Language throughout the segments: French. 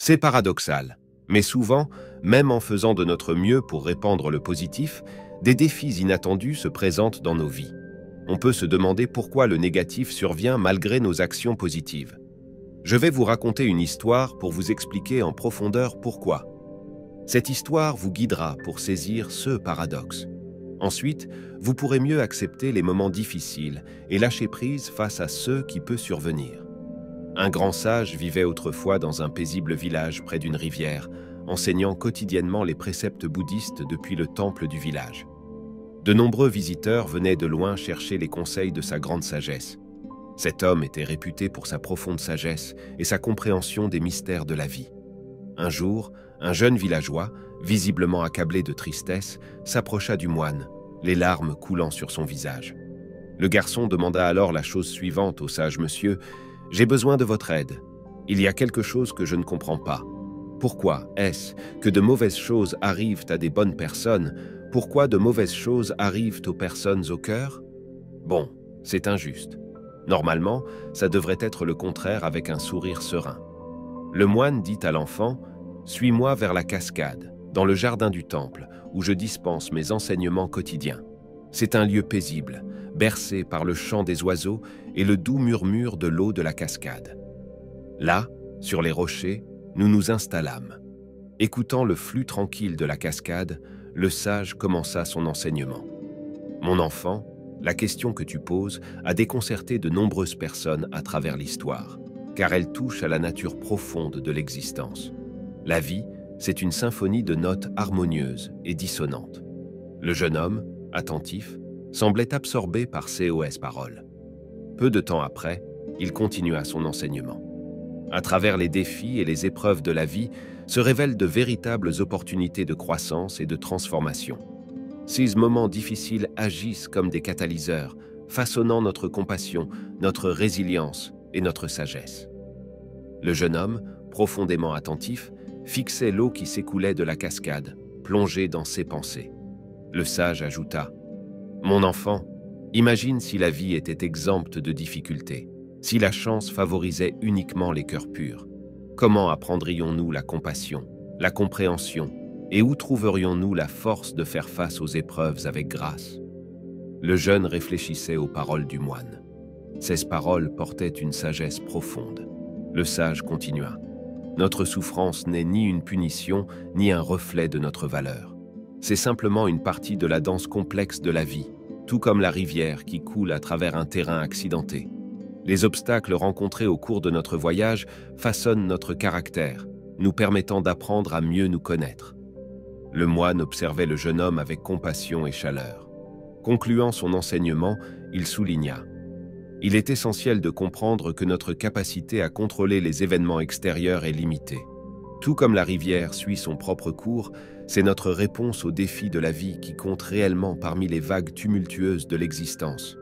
C'est paradoxal, mais souvent, même en faisant de notre mieux pour répandre le positif, des défis inattendus se présentent dans nos vies. On peut se demander pourquoi le négatif survient malgré nos actions positives. Je vais vous raconter une histoire pour vous expliquer en profondeur pourquoi. Cette histoire vous guidera pour saisir ce paradoxe. Ensuite, vous pourrez mieux accepter les moments difficiles et lâcher prise face à ceux qui peuvent survenir. Un grand sage vivait autrefois dans un paisible village près d'une rivière, enseignant quotidiennement les préceptes bouddhistes depuis le temple du village. De nombreux visiteurs venaient de loin chercher les conseils de sa grande sagesse. Cet homme était réputé pour sa profonde sagesse et sa compréhension des mystères de la vie. Un jour, un jeune villageois, visiblement accablé de tristesse, s'approcha du moine, les larmes coulant sur son visage. Le garçon demanda alors la chose suivante au sage monsieur: « J'ai besoin de votre aide. Il y a quelque chose que je ne comprends pas. Pourquoi est-ce que de mauvaises choses arrivent à des bonnes personnes? Pourquoi de mauvaises choses arrivent aux personnes au cœur? Bon, c'est injuste. Normalement, ça devrait être le contraire avec un sourire serein. » Le moine dit à l'enfant: « Suis-moi vers la cascade, dans le jardin du temple, où je dispense mes enseignements quotidiens. C'est un lieu paisible, bercé par le chant des oiseaux et le doux murmure de l'eau de la cascade. » Là, sur les rochers, nous nous installâmes. Écoutant le flux tranquille de la cascade, le sage commença son enseignement. « Mon enfant, la question que tu poses a déconcerté de nombreuses personnes à travers l'histoire, car elle touche à la nature profonde de l'existence. La vie, c'est une symphonie de notes harmonieuses et dissonantes. » Le jeune homme, attentif, semblait absorbé par ces paroles. Peu de temps après, il continua son enseignement. À travers les défis et les épreuves de la vie se révèlent de véritables opportunités de croissance et de transformation. Ces moments difficiles agissent comme des catalyseurs, façonnant notre compassion, notre résilience et notre sagesse. Le jeune homme, profondément attentif, fixait l'eau qui s'écoulait de la cascade, plongé dans ses pensées. Le sage ajouta: « Mon enfant, imagine si la vie était exempte de difficultés, si la chance favorisait uniquement les cœurs purs. Comment apprendrions-nous la compassion, la compréhension, et où trouverions-nous la force de faire face aux épreuves avec grâce ?» Le jeune réfléchissait aux paroles du moine. Ces paroles portaient une sagesse profonde. Le sage continua: « Notre souffrance n'est ni une punition, ni un reflet de notre valeur. C'est simplement une partie de la danse complexe de la vie, tout comme la rivière qui coule à travers un terrain accidenté. Les obstacles rencontrés au cours de notre voyage façonnent notre caractère, nous permettant d'apprendre à mieux nous connaître. » Le moine observait le jeune homme avec compassion et chaleur. Concluant son enseignement, il souligna: « Il est essentiel de comprendre que notre capacité à contrôler les événements extérieurs est limitée. Tout comme la rivière suit son propre cours, c'est notre réponse aux défis de la vie qui compte réellement parmi les vagues tumultueuses de l'existence.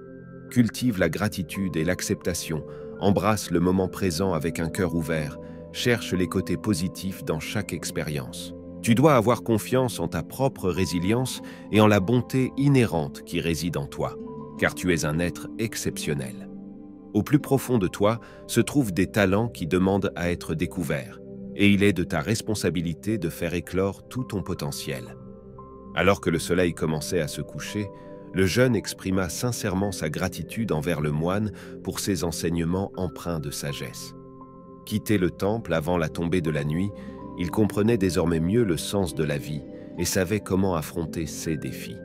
Cultive la gratitude et l'acceptation, embrasse le moment présent avec un cœur ouvert, cherche les côtés positifs dans chaque expérience. Tu dois avoir confiance en ta propre résilience et en la bonté inhérente qui réside en toi, car tu es un être exceptionnel. Au plus profond de toi se trouvent des talents qui demandent à être découverts, et il est de ta responsabilité de faire éclore tout ton potentiel. » Alors que le soleil commençait à se coucher, le jeune exprima sincèrement sa gratitude envers le moine pour ses enseignements empreints de sagesse. Quitté le temple avant la tombée de la nuit, il comprenait désormais mieux le sens de la vie et savait comment affronter ses défis.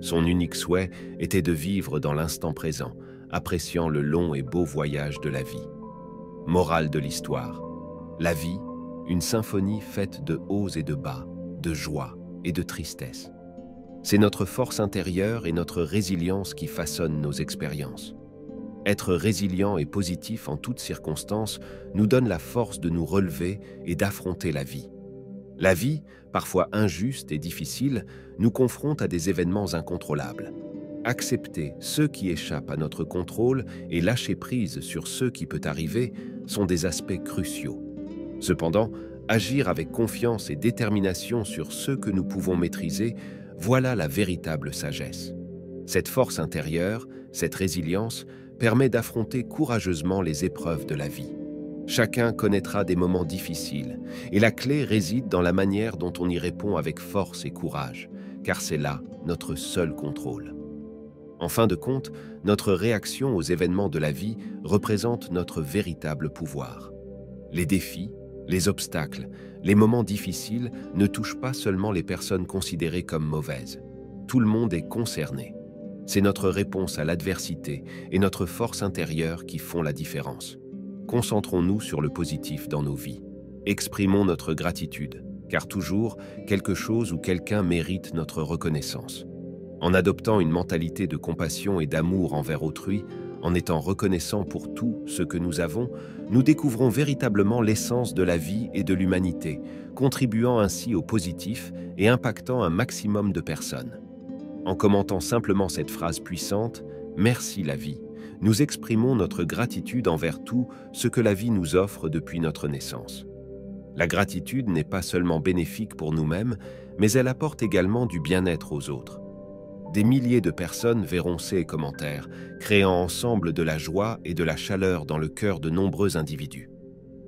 Son unique souhait était de vivre dans l'instant présent, appréciant le long et beau voyage de la vie. Morale de l'histoire: la vie, une symphonie faite de hauts et de bas, de joie et de tristesse. C'est notre force intérieure et notre résilience qui façonnent nos expériences. Être résilient et positif en toutes circonstances nous donne la force de nous relever et d'affronter la vie. La vie, parfois injuste et difficile, nous confronte à des événements incontrôlables. Accepter ceux qui échappent à notre contrôle et lâcher prise sur ce qui peut arriver sont des aspects cruciaux. Cependant, agir avec confiance et détermination sur ce que nous pouvons maîtriser, voilà la véritable sagesse. Cette force intérieure, cette résilience, permet d'affronter courageusement les épreuves de la vie. Chacun connaîtra des moments difficiles, et la clé réside dans la manière dont on y répond avec force et courage, car c'est là notre seul contrôle. En fin de compte, notre réaction aux événements de la vie représente notre véritable pouvoir. Les défis, les obstacles, les moments difficiles ne touchent pas seulement les personnes considérées comme mauvaises. Tout le monde est concerné. C'est notre réponse à l'adversité et notre force intérieure qui font la différence. Concentrons-nous sur le positif dans nos vies. Exprimons notre gratitude, car toujours, quelque chose ou quelqu'un mérite notre reconnaissance. En adoptant une mentalité de compassion et d'amour envers autrui, en étant reconnaissant pour tout ce que nous avons, nous découvrons véritablement l'essence de la vie et de l'humanité, contribuant ainsi au positif et impactant un maximum de personnes. En commentant simplement cette phrase puissante « Merci la vie », nous exprimons notre gratitude envers tout ce que la vie nous offre depuis notre naissance. La gratitude n'est pas seulement bénéfique pour nous-mêmes, mais elle apporte également du bien-être aux autres. Des milliers de personnes verront ces commentaires, créant ensemble de la joie et de la chaleur dans le cœur de nombreux individus.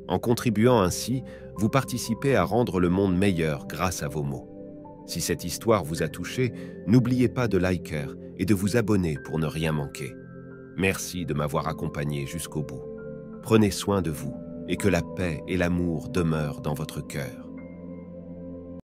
En contribuant ainsi, vous participez à rendre le monde meilleur grâce à vos mots. Si cette histoire vous a touché, n'oubliez pas de liker et de vous abonner pour ne rien manquer. Merci de m'avoir accompagné jusqu'au bout. Prenez soin de vous et que la paix et l'amour demeurent dans votre cœur.